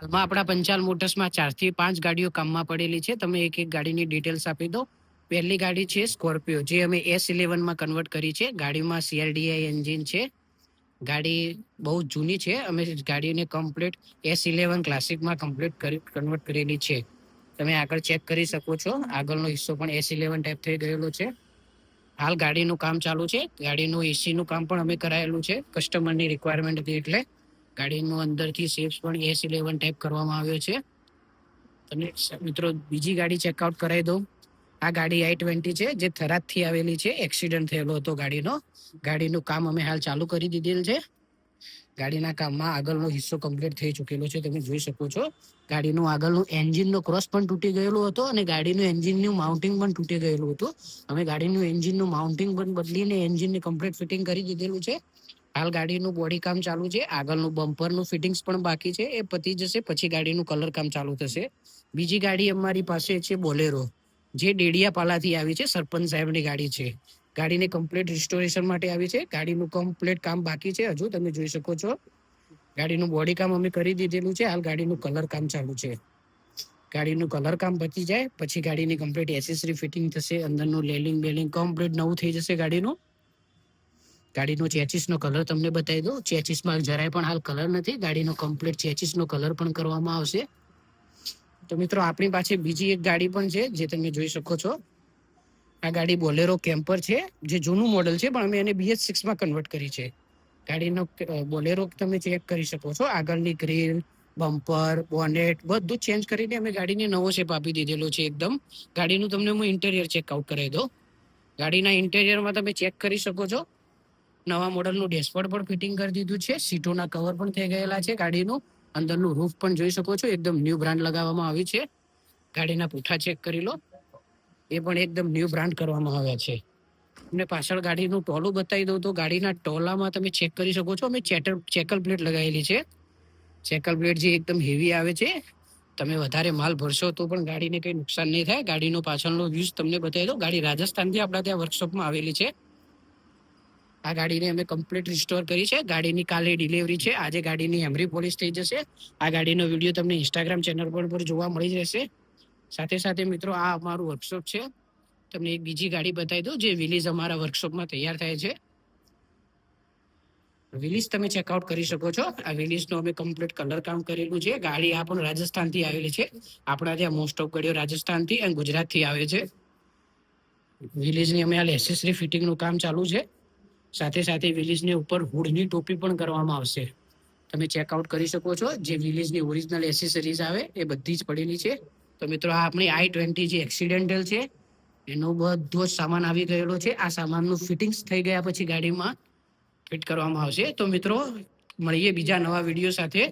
હાલમાં આપણા પંચાલ મોટર્સમાં 4 થી 5 ગાડીઓ કામમાં પડેલી છે. તમે એક એક ગાડીની ડિટેલ્સ આપી દો. પહેલી ગાડી છે સ્કોર્પિયો, જે અમે S11 માં કન્વર્ટ કરી છે. ગાડીમાં CRDI એન્જિન છે. ગાડી બહુ જૂની છે. અમે ગાડીને કમ્પ્લીટ S11 ક્લાસિકમાં કમ્પ્લીટ કન્વર્ટ કરેલી છે. તમે આગળ ચેક કરી શકો છો. આગળનો હિસ્સો પણ S11 ટાઈપ થઈ ગયેલો છે. હાલ ગાડીનું કામ ચાલુ છે. ગાડીનું એસીનું કામ પણ અમે કરાયેલું છે. કસ્ટમરની રિક્વાયરમેન્ટ હતી એટલે ગાડીનું અંદરથી શેપ્સ પણ S11 ટાઈપ કરવામાં આવ્યો છે. તમે મિત્રો બીજી ગાડી ચેકઆઉટ કરાવી દો. આ ગાડી i20 છે, જે થરાદથી આવેલી છે. એક્સિડન્ટ થયેલો હતો ગાડીનો. ગાડીનું કામ અમે હાલ ચાલુ કરી દીધેલ છે. ગાડીના કામમાં આગળનો હિસ્સો કમ્પ્લીટ થઈ ચૂકેલો છે. તમે જોઈ શકો છો. ગાડીનું આગળનું એન્જિનનો ક્રોસ પણ તૂટી ગયેલો હતો અને ગાડીનું એન્જિનનું માઉન્ટિંગ પણ તૂટી ગયેલું હતું. અમે ગાડીનું એન્જિનનું માઉન્ટિંગ પણ બદલીને એન્જિનને કમ્પ્લીટ ફિટિંગ કરી દીધેલું છે. હાલ ગાડીનું બોડી કામ ચાલુ છે. આગળનું બમ્પરનું ફિટિંગ્સ પણ બાકી છે. એ પતી જશે પછી ગાડીનું કલર કામ ચાલુ થશે. બીજી ગાડી અમારી પાસે છે બોલેરો, જે ડેડિયાપાલાથી આવી છે. સરપંચ સાહેબની ગાડી છે. ગાડીને કમ્પ્લીટ રિસ્ટોરેશન માટે આવી છે. ગાડીનું કમ્પ્લીટ કામ બાકી છે હજુ. તમે જોઈ શકો છો. ગાડીનું બોડી કામ અમે કરી દીધેલું છે. હાલ ગાડીનું કલર કામ ચાલુ છે. ગાડીનું કલર કામ પતી જાય પછી ગાડીની કમ્પ્લીટ એસેસરી ફિટિંગ થશે. અંદરનું લેલિંગ બેલિંગ કમ્પ્લીટ નવું થઈ જશે ગાડીનું. ગાડીનો ચેચિસનો કલર તમને બતાવી દો. ચેચિસમાં જરાય પણ હાલ કલર નથી. ગાડીનો કમ્પ્લીટ ચેચિસનો કલર પણ કરવામાં આવશે. તો મિત્રો આપણી પાસે બીજી એક ગાડી પણ છે, જે તમે જોઈ શકો છો. આ ગાડી બોલેરો કેમ્પર છે, જે જૂનું મોડલ છે, પણ અમે એને BS6 માં કન્વર્ટ કરી છે. ગાડીનો બોલેરો તમે ચેક કરી શકો છો. આગળની ગ્રીલ, બમ્પર, બોનેટ બધું ચેન્જ કરીને અમે ગાડીને નવો શેપ આપી દીધેલો છે એકદમ. ગાડીનું તમને હું ઇન્ટેરિયર ચેકઆઉટ કરાવી દઉં. ગાડીના ઇન્ટેરિયરમાં તમે ચેક કરી શકો છો. નવા મોડલનું ડેશબોર્ડ પણ ફિટિંગ કરી દીધું છે. સીટોના કવર પણ થઈ ગયેલા છે. ગાડીનું અંદરનું રૂફ પણ જોઈ શકો છો. એકદમ ન્યૂ બ્રાન્ડ લગાવવામાં આવી છે. ગાડીના પૂઠા ચેક કરી લો. એ પણ એકદમ ન્યૂ બ્રાન્ડ કરવામાં આવ્યા છે. તમને પાછળ ગાડીનું ટોલું બતાવી દઉં તો ગાડીના ટોલામાં તમે ચેક કરી શકો છો. અમે ચેકલ પ્લેટ લગાવેલી છે. ચેકલ પ્લેટ જે એકદમ હેવી આવે છે. તમે વધારે માલ ભરશો તો પણ ગાડીને કંઈ નુકસાન નહીં થાય. ગાડીનો પાછળનો વ્યૂઝ તમને બતાવી દો. ગાડી રાજસ્થાનથી આપણા ત્યાં વર્કશોપમાં આવેલી છે. આ ગાડીને અમે કમ્પ્લીટ રિસ્ટોર કરી છે. ગાડીની કાલે ડિલિવરી છે. આજે ગાડીની એમરી પોલિશ થઈ જશે. આ ગાડીનો વિડીયો તમને ઇન્સ્ટાગ્રામ ચેનલ પર જોવા મળી જશે. સાથે સાથે મિત્રો આ અમારું વર્કશોપ છે. તમને એક બીજી ગાડી બતાવી દઉં, જે વિલીઝ અમારા વર્કશોપમાં તૈયાર થાય છે. વિલીઝ તમે ચેકઆઉટ કરી શકો છો. આ વિલીઝનું અમે કમ્પ્લીટ કલર કામ કરેલું છે. ગાડી આ પણ રાજસ્થાનથી આવેલી છે. આપણા ત્યાં મોસ્ટ ઓફ ગાડીઓ રાજસ્થાનથી અને ગુજરાતથી આવે છે. વિલીઝની અમે હાલ એસેસરી ફિટિંગનું કામ ચાલુ છે. સાથે સાથે વિલીઝની ઉપર હુડની ટોપી પણ કરવામાં આવશે. તમે ચેકઆઉટ કરી શકો છો. જે વિલીઝની ઓરિજિનલ એસેસરીઝ આવે એ બધી જ પડેલી છે. તો મિત્રો આ આપણી i20 જે એક્સિડેન્ટલ છે, એનો બધો જ સામાન આવી ગયેલો છે. આ સામાનનું ફિટિંગ્સ થઈ ગયા પછી ગાડીમાં ફિટ કરવામાં આવશે. તો મિત્રો મળીએ બીજા નવા વિડીયો સાથે.